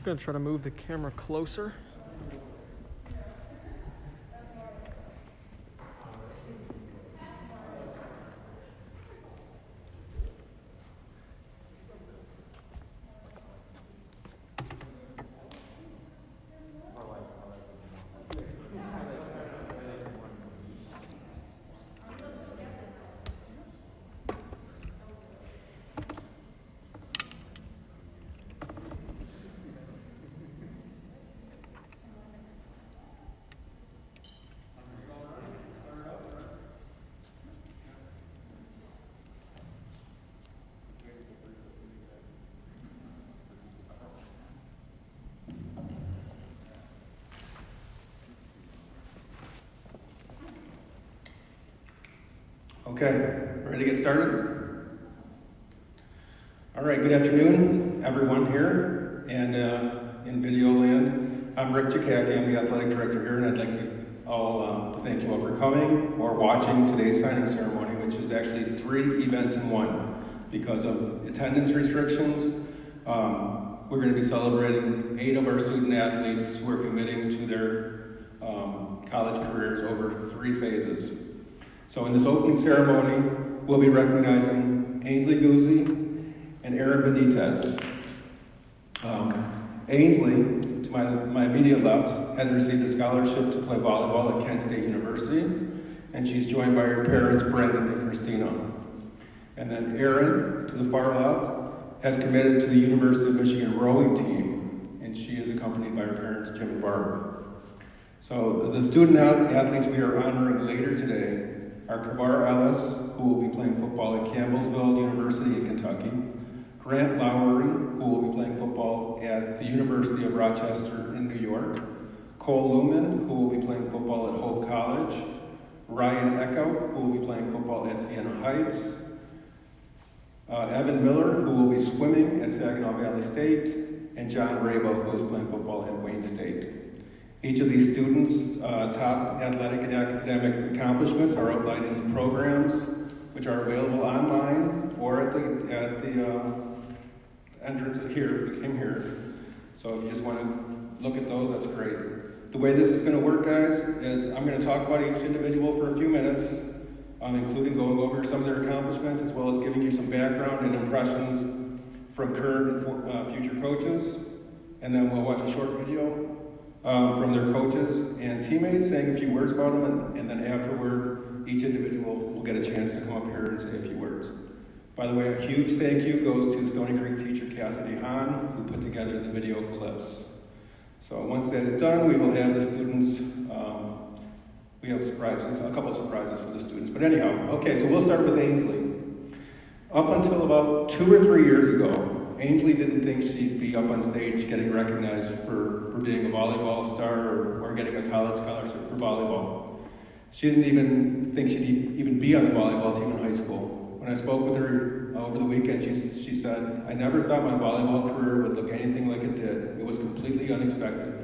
Gonna try to move the camera closer. Okay, ready to get started? All right, good afternoon, everyone here and in video land. I'm Rick Jakacki, I'm the athletic director here, and I'd like to thank you all for coming or watching today's signing ceremony, which is actually 3 events in one because of attendance restrictions. We're going to be celebrating 8 of our student athletes who are committing to their college careers over 3 phases. So in this opening ceremony, we'll be recognizing Ainsley Guse and Erin Benitez. Ainsley, to my immediate left, has received a scholarship to play volleyball at Kent State University, and she's joined by her parents, Brendan and Christina. And then Erin, to the far left, has committed to the University of Michigan rowing team, and she is accompanied by her parents, Jim and Barb. So the student athletes we are honoring later today are Kevarr Ellis, who will be playing football at Campbellsville University in Kentucky, Grant Lowery, who will be playing football at the University of Rochester in New York, Cole Luhmann, who will be playing football at Hope College, Ryan Eckhout, who will be playing football at Siena Heights, Evan Miller, who will be swimming at Saginaw Valley State, and John Rayba, who is playing football at Wayne State. Each of these students' top athletic and academic accomplishments are outlined in the programs, which are available online or at the entrance here, if you came here. So if you just want to look at those, that's great. The way this is going to work, guys, is I'm going to talk about each individual for a few minutes, including going over some of their accomplishments, as well as giving you some background and impressions from current and future coaches. And then we'll watch a short video from their coaches and teammates saying a few words about them, and then afterward, each individual will get a chance to come up here and say a few words. By the way, a huge thank you goes to Stoney Creek teacher Cassidy Hahn, who put together the video clips. So once that is done, we will have the students, we have a couple of surprises for the students. But anyhow, okay, so we'll start with Ainsley. Up until about 2 or 3 years ago, Ainsley didn't think she'd be up on stage getting recognized for being a volleyball star or getting a college scholarship for volleyball. She didn't even think she'd even be on the volleyball team in high school. When I spoke with her over the weekend, she said, "I never thought my volleyball career would look anything like it did. It was completely unexpected."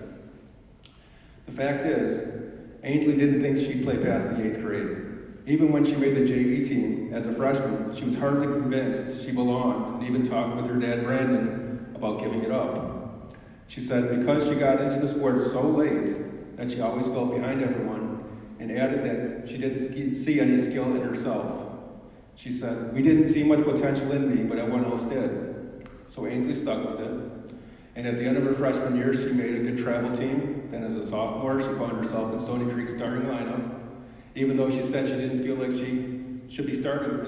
The fact is, Ainsley didn't think she'd play past the 8th grade. Even when she made the JV team as a freshman, she was hardly convinced she belonged, and even talked with her dad, Brandon, about giving it up. She said because she got into the sport so late that she always fell behind everyone, and added that she didn't see any skill in herself. She said, "We didn't see much potential in me, but everyone else did." So Ainsley stuck with it. And at the end of her freshman year, she made a good travel team. Then as a sophomore, she found herself in Stoney Creek's starting lineup, even though she said she didn't feel like she should be starting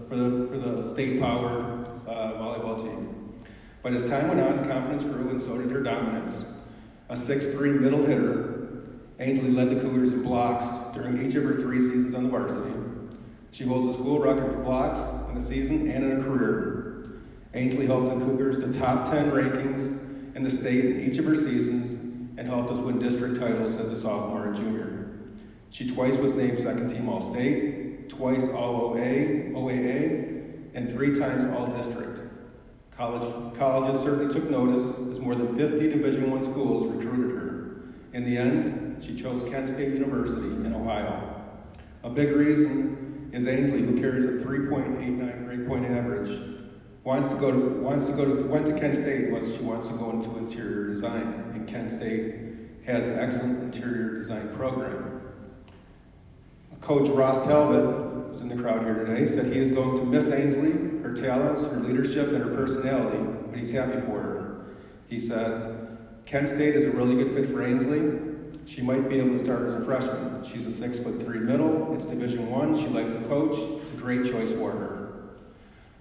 for the state power volleyball team. But as time went on, confidence grew, and so did her dominance. A 6'3" middle hitter, Ainsley led the Cougars in blocks during each of her 3 seasons on the varsity. She holds the school record for blocks in a season and in a career. Ainsley helped the Cougars to top 10 rankings in the state in each of her seasons, and helped us win district titles as a sophomore and junior. She twice was named second team All-State, twice All-OAA, and 3 times All-District. Colleges certainly took notice, as more than 50 Division I schools recruited her. In the end, she chose Kent State University in Ohio. A big reason is Ainsley, who carries a 3.89 grade point average. went to Kent State was she wants to go into interior design, and Kent State has an excellent interior design program. Coach Ross Talbot, who's in the crowd here today, said he is going to miss Ainsley, her talents, her leadership, and her personality, but he's happy for her. He said, Kent State is a really good fit for Ainsley. She might be able to start as a freshman. She's a 6'3" middle, it's Division I, she likes the coach, it's a great choice for her.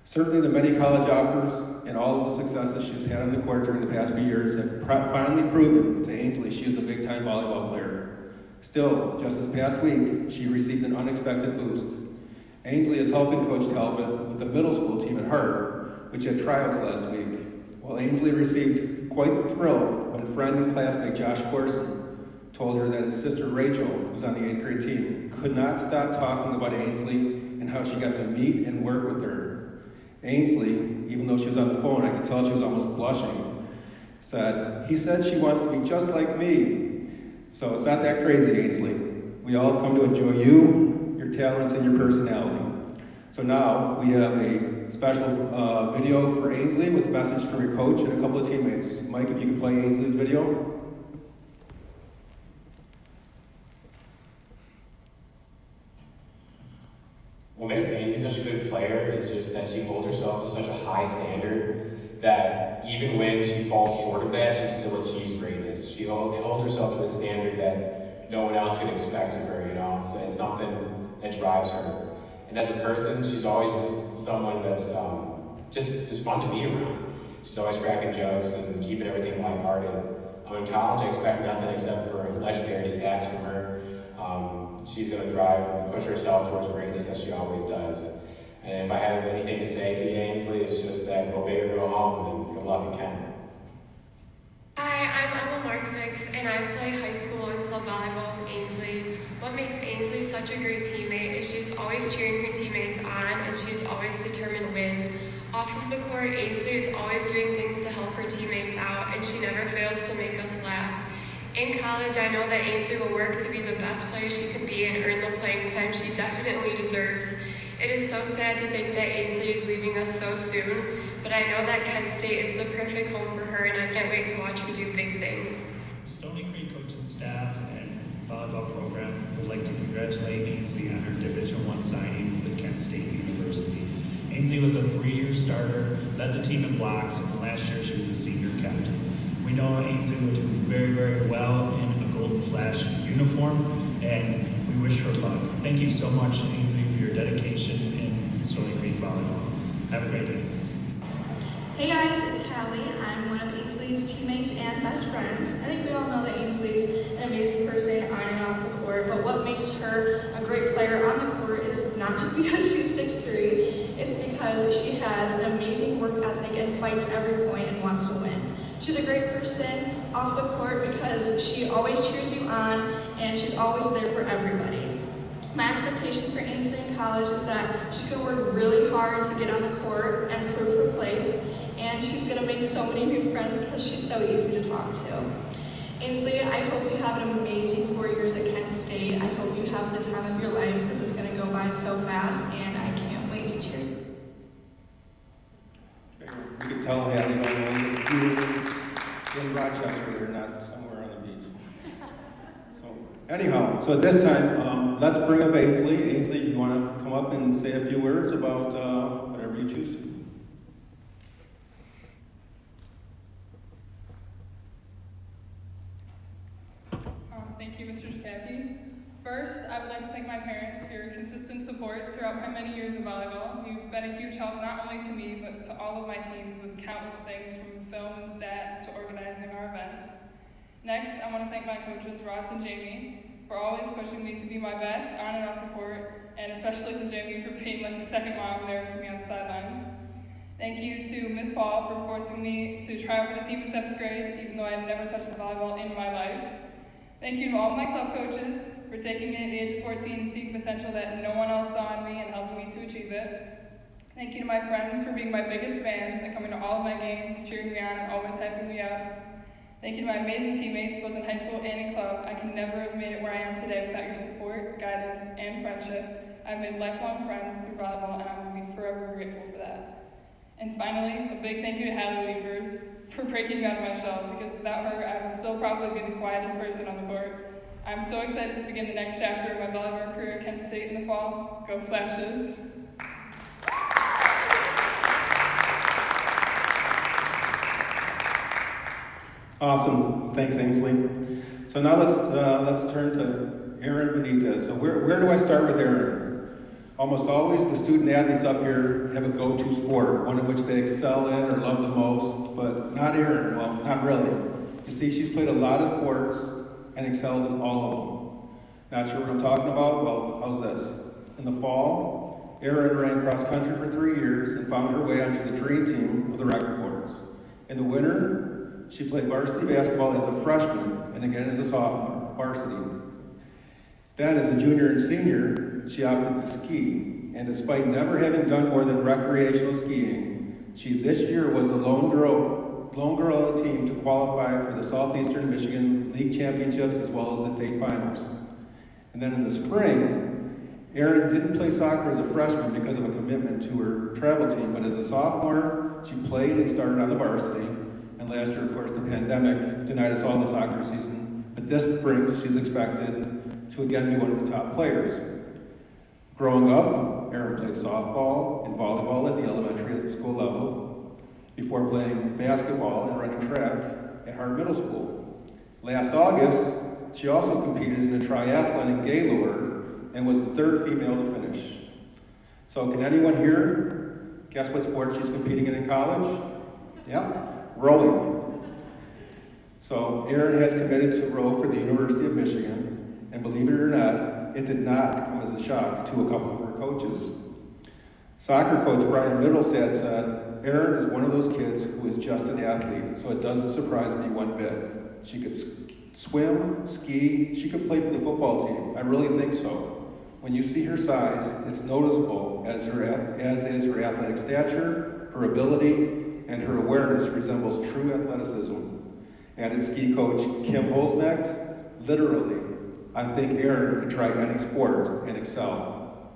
Certainly the many college offers and all of the successes she's had on the court during the past few years have finally proven to Ainsley she is a big-time volleyball player. Still, just this past week, she received an unexpected boost. Ainsley is helping Coach Talbot with the middle school team at Hart, which had tryouts last week. While Ainsley received quite the thrill when friend and classmate Josh Corson told her that his sister Rachel, who's on the 8th grade team, could not stop talking about Ainsley and how she got to meet and work with her. Ainsley, even though she was on the phone, I could tell she was almost blushing, said, he said she wants to be just like me. So it's not that crazy, Ainsley. We all have come to enjoy you, your talents, and your personality. So now we have a special video for Ainsley with a message from your coach and a couple of teammates. Mike, if you could play Ainsley's video. What makes Ainsley such a good player is just that she holds herself to such a high standard that even when she falls short of that, she still achieves greatness. She holds herself to a standard that no one else can expect of her, you know? So it's something that drives her. And as a person, she's always just someone that's just fun to be around. She's always cracking jokes and keeping everything lighthearted. In college, I expect nothing except for legendary stats from her. She's going to drive and push herself towards greatness as she always does. And if I have anything to say to you, Ainsley, it's just that go big or go home, and good luck in Kent. Hi, I'm Emma Markovics, and I play high school and club volleyball with Ainsley. What makes Ainsley such a great teammate is she's always cheering her teammates on, and she's always determined to win. Off of the court, Ainsley is always doing things to help her teammates out, and she never fails to make us laugh. In college, I know that Ainsley will work to be the best player she could be and earn the playing time she definitely deserves. It is so sad to think that Ainsley is leaving us so soon, but I know that Kent State is the perfect home for her, and I can't wait to watch her do big things. Stoney Creek coaching staff and volleyball program would like to congratulate Ainsley on her Division I signing with Kent State University. Ainsley was a 3-year starter, led the team in blocks, and last year she was a senior captain. We know Ainsley will do very, very well in a Golden Flash uniform, and we wish her luck. Thank you so much, Ainsley, for your dedication in Stoney Creek volleyball. Have a great day. Hey guys, it's Hallie. I'm one of Ainsley's teammates and best friends. I think we all know that Ainsley's an amazing person on and off the court, but what makes her a great player on the court is not just because she's 6'3", it's because she has an amazing work ethic and fights every point and wants to win. She's a great person off the court because she always cheers you on and she's always there for everybody. My expectation for Ainsley in college is that she's going to work really hard to get on the court and prove her place, and she's going to make so many new friends because she's so easy to talk to. Ainsley, I hope you have an amazing 4 years at Kent State. I hope you have the time of your life because it's going to go by so fast, and I can't wait to cheer you. You can tell Hallie, by the way, you're in Rochester, you're not somewhere on the beach. So anyhow, so at this time, let's bring up Ainsley. Ainsley, if you want to come up and say a few words about whatever you choose to. Thank you, Mr. Jackie. First, I would like to thank my parents for your consistent support throughout my many years of volleyball. You've been a huge help not only to me, but to all of my teams with countless things from film and stats to organizing our events. Next, I want to thank my coaches, Ross and Jamie, for always pushing me to be my best on and off the court, and especially to Jamie for being like a second mom there for me on the sidelines. Thank you to Ms. Paul for forcing me to try out for the team in 7th grade, even though I had never touched a volleyball in my life. Thank you to all my club coaches for taking me at the age of 14 and seeing potential that no one else saw in me and helping me to achieve it. Thank you to my friends for being my biggest fans and coming to all of my games, cheering me on, and always hyping me up. Thank you to my amazing teammates, both in high school and in club. I can never have made it where I am today without your support, guidance, and friendship. I've made lifelong friends through volleyball, and I will be forever grateful for that. And finally, a big thank you to Hallie Leafers for breaking me out of my shell, because without her, I would still probably be the quietest person on the court. I'm so excited to begin the next chapter of my volleyball career at Kent State in the fall. Go Flashes! Awesome, thanks Ainsley. So now let's turn to Erin Benitez. So where do I start with Erin? Almost always the student athletes up here have a go-to sport, one in which they excel in or love the most, but not Erin, well, not really. You see, she's played a lot of sports and excelled in all of them. Not sure what I'm talking about? Well, how's this? In the fall, Erin ran cross country for 3 years and found her way onto the dream team of the record boards. In the winter, she played varsity basketball as a freshman and again as a sophomore, varsity. Then as a junior and senior, she opted to ski, and despite never having done more than recreational skiing, she this year was the lone girl on the team to qualify for the Southeastern Michigan League Championships as well as the state finals. And then in the spring, Erin didn't play soccer as a freshman because of a commitment to her travel team, but as a sophomore, she played and started on the varsity. And last year, of course, the pandemic denied us all the soccer season. But this spring, she's expected to again be one of the top players. Growing up, Erin played softball and volleyball at the elementary school level before playing basketball and running track at Hart Middle School. Last August, she also competed in a triathlon in Gaylord and was the third female to finish. So can anyone here guess what sport she's competing in college? Yeah, rowing. So Erin has committed to row for the University of Michigan, and believe it or not, it did not come as a shock to a couple of her coaches. Soccer coach Brian Middlestad said, Erin is one of those kids who is just an athlete, so it doesn't surprise me one bit. She could swim, ski, she could play for the football team. I really think so. When you see her size, it's noticeable, as is her athletic stature, her ability, and her awareness resembles true athleticism. Added ski coach Kim Holznecht, literally, I think Erin could try any sport and excel.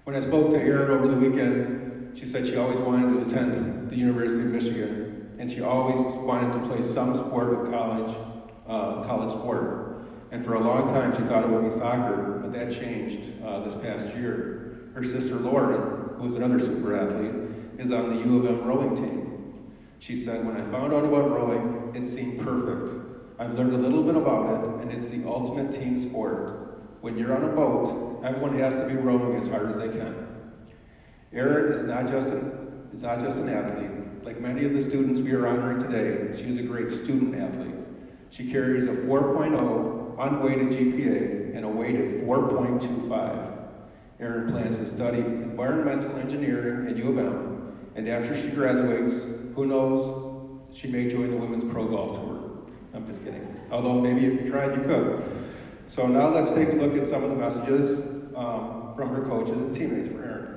When I spoke to Erin over the weekend, she said she always wanted to attend the University of Michigan, and she always wanted to play some sport of college sport. And for a long time, she thought it would be soccer, but that changed this past year. Her sister Lauren, who is another super athlete, is on the U of M rowing team. She said, when I found out about rowing, it seemed perfect. I've learned a little bit about it, and it's the ultimate team sport. When you're on a boat, everyone has to be rowing as hard as they can. Erin is not just an athlete. Like many of the students we are honoring today, she is a great student athlete. She carries a 4.0 unweighted GPA and a weighted 4.25. Erin plans to study environmental engineering at U of M, and after she graduates, who knows, she may join the Women's Pro Golf Tour. I'm just kidding. Although maybe if you tried, you could. So now let's take a look at some of the messages from her coaches and teammates for Erin.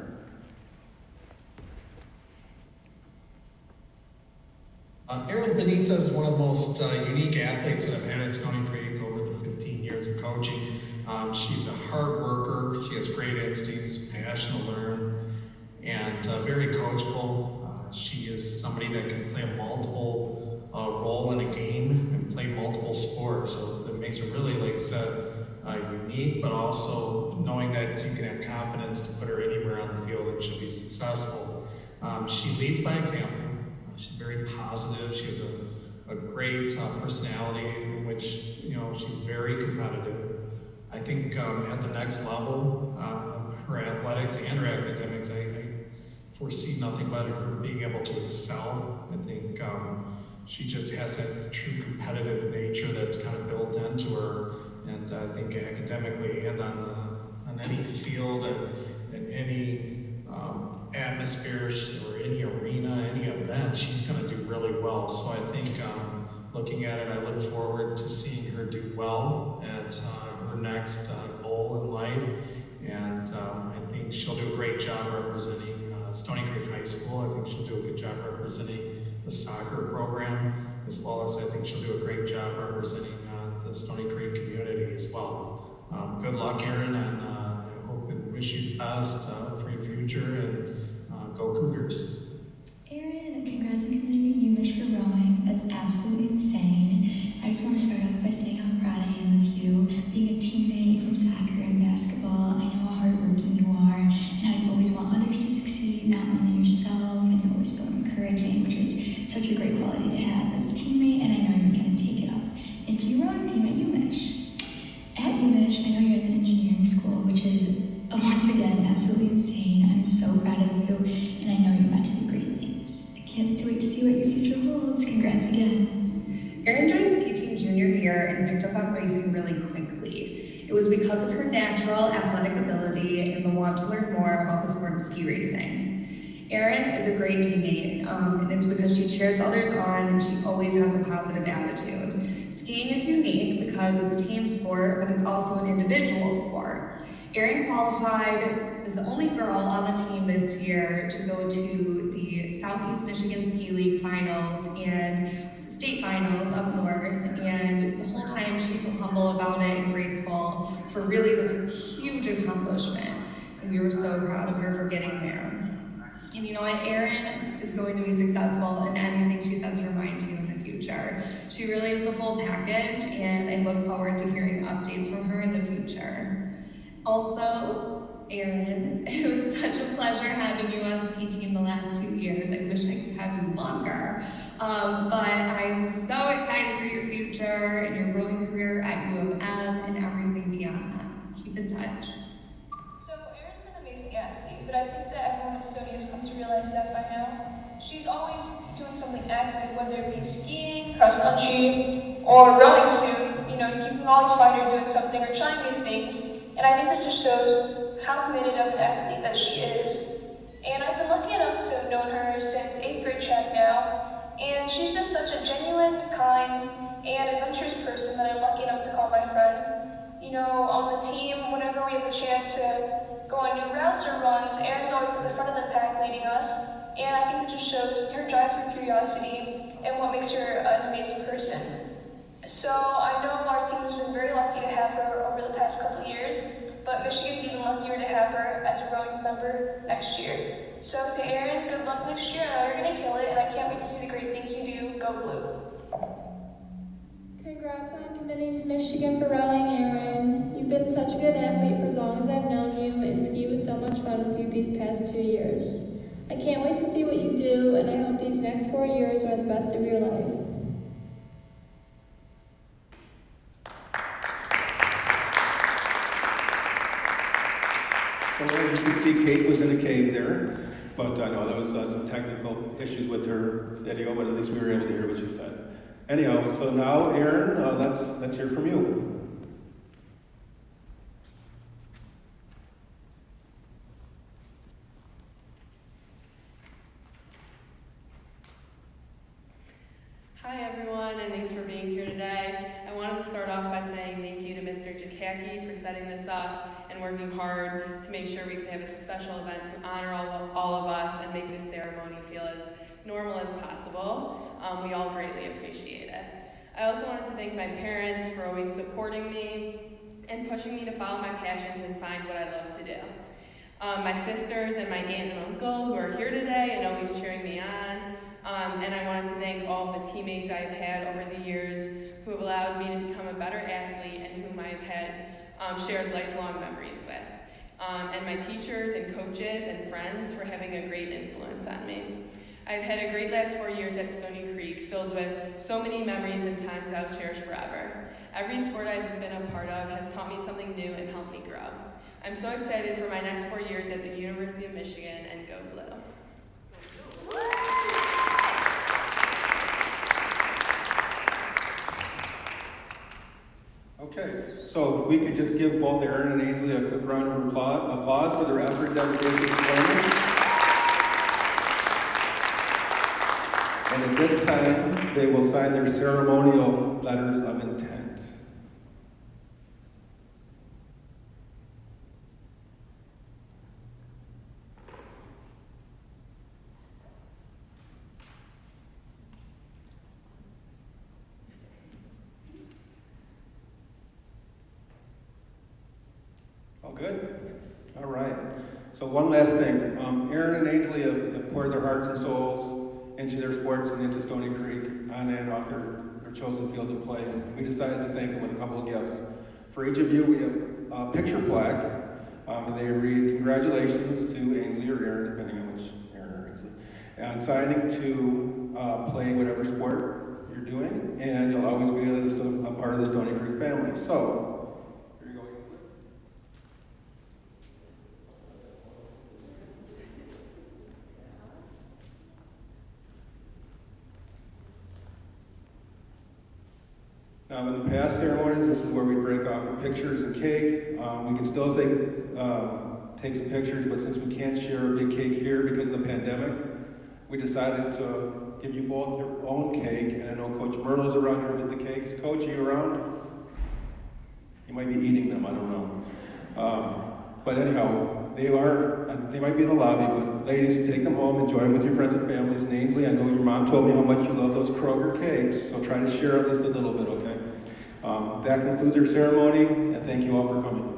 Erin Benitez is one of the most unique athletes that I've had at Stoney Creek over the 15 years of coaching. She's a hard worker. She has great instincts, passion to learn, and very coachable. She is somebody that can play a multiple role in a game and play multiple sports. So it makes her really, like I said, unique, but also knowing that you can have confidence to put her anywhere on the field and she'll be successful. She leads by example. She's very positive. She has a great personality in which, she's very competitive. I think at the next level, her athletics and her academics, I foresee nothing but her being able to excel. I think she just has that true competitive nature that's kind of built into her, and I think academically and on any field and any atmosphere or any arena, any event, she's going to do really well. So I think looking at it, I look forward to seeing her do well at her next goal in life, and I think she'll do a great job representing Stoney Creek High School. I think she'll do a good job representing the soccer program, as well as I think she'll do a great job representing the Stoney Creek community as well. Good luck, Erin, and I hope and wish you the best for your future, and go Cougars. start off by saying how proud I am of you. Being a teammate from soccer and basketball, I know how hardworking you are and how you always want others to succeed, not only yourself, and you're always so encouraging, which is such a great quality to have as a teammate, and I know you're going to take it up into your rowing team at UMich. At UMich, I know you're at the engineering school, which is, once again, absolutely insane. I'm so proud of you, and I know you're about to do great things. I can't wait to see what your future holds. Congrats again. Erin joined ski team junior year and picked up on racing really quickly. It was because of her natural athletic ability and the want to learn more about the sport of ski racing. Erin is a great teammate, and it's because she cheers others on and she always has a positive attitude. Skiing is unique because it's a team sport, but it's also an individual sport. Erin qualified as the only girl on the team this year to go to the Southeast Michigan Ski League finals and the state finals up north, and the whole time she was so humble about it and graceful for really this huge accomplishment, and we were so proud of her for getting there. And you know what, Erin is going to be successful in anything she sets her mind to in the future. She really is the full package, and I look forward to hearing updates from her in the future. Also, Erin, it was such a pleasure having you on ski team the last 2 years. I wish I could have you longer. But I'm so excited for your future and your rowing career at U of M and everything beyond that. Keep in touch. So Erin's an amazing athlete, but I think that everyone in Stoney has come to realize that by now. She's always doing something active, whether it be skiing, cross country, or rowing soon. You know, you can always find her doing something or trying new things. And I think that just shows how committed of an athlete that she is. And I've been lucky enough to have known her since 8th grade track now. And she's just such a genuine, kind, and adventurous person that I'm lucky enough to call my friend. You know, on the team, whenever we have a chance to go on new routes or runs, Erin's always at the front of the pack leading us. And I think it just shows her drive for curiosity and what makes her an amazing person. So I know our team has been very lucky to have her over the past couple of years, but Michigan's even luckier to have her as a rowing member next year. So to Erin, good luck next year. I know you're going to kill it, and I can't wait to see the great things you do. Go Blue. Congrats on committing to Michigan for rowing, Erin. You've been such a good athlete for as long as I've known you, and ski was so much fun with you these past 2 years. I can't wait to see what you do, and I hope these next 4 years are the best of your life. And as you can see, Kate was in a cave there, but I know that was some technical issues with her video, but at least we were able to hear what she said. Anyhow, so now, Erin, let's hear from you. Hi everyone, and thanks for being here today. I wanted to start off by saying thank you to Mr. Jakacki for setting this up and working hard to make sure we can have a special event to honor all of us and make this ceremony feel as normal as possible. We all greatly appreciate it. I also wanted to thank my parents for always supporting me and pushing me to follow my passions and find what I love to do. My sisters and my aunt and uncle who are here today and always cheering me on. And I wanted to thank all of the teammates I've had over the years who have allowed me to become a better athlete and whom I've had shared lifelong memories with. And my teachers and coaches and friends for having a great influence on me. I've had a great last 4 years at Stoney Creek, filled with so many memories and times I'll cherish forever. Every sport I've been a part of has taught me something new and helped me grow. I'm so excited for my next 4 years at the University of Michigan, and go Blue. Okay, so if we could just give both Erin and Ainsley a quick round of applause for their effort, dedication, and performance. And at this time, they will sign their ceremonial letters of intent. All good? All right. So one last thing. Erin and Ainsley have poured their hearts and souls into their sports and into Stoney Creek on and off their chosen field of play. And we decided to thank them with a couple of gifts. For each of you, we have a picture plaque, and they read, "Congratulations to Ainsley or Erin," depending on which Erin or Ainsley, and signing to play whatever sport you're doing, and you'll always be a part of the Stoney Creek family. So, here you go, Ainsley. Now, in the past ceremonies, this is where we break off for pictures and cake. We can still say, take some pictures, but since we can't share a big cake here because of the pandemic, we decided to give you both your own cake. And I know Coach Myrtle's around here with the cakes. Coach, are you around? He might be eating them, I don't know. But anyhow, they might be in the lobby, but ladies, take them home, enjoy them with your friends and families. And Ainsley, I know your mom told me how much you love those Kroger cakes, so try to share at least a little bit, okay? That concludes our ceremony, and thank you all for coming.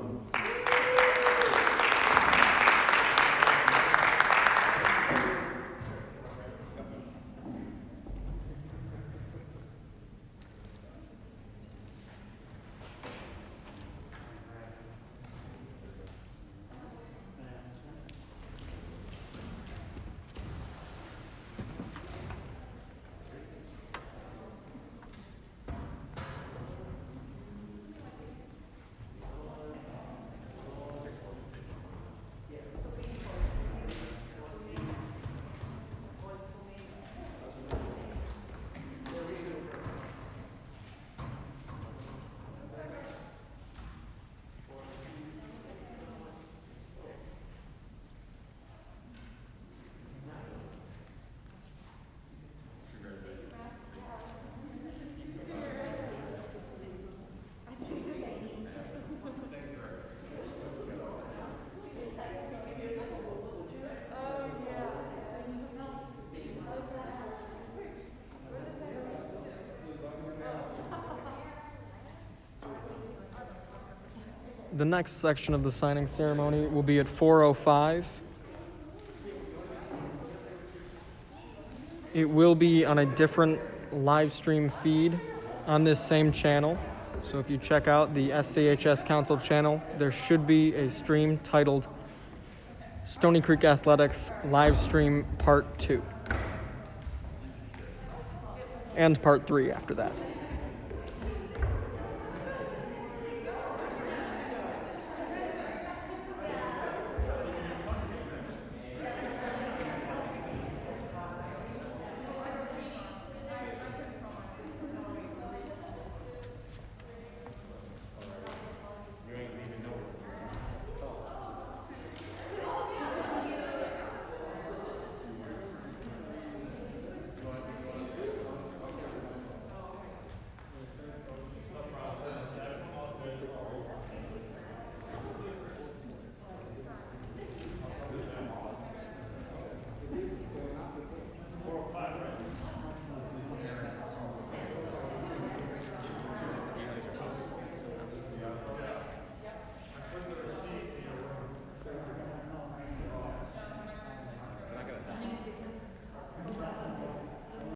The next section of the signing ceremony will be at 4:05. It will be on a different live stream feed on this same channel. So if you check out the SCHS Council channel, there should be a stream titled Stoney Creek Athletics Live Stream Part 2. And Part 3 after that.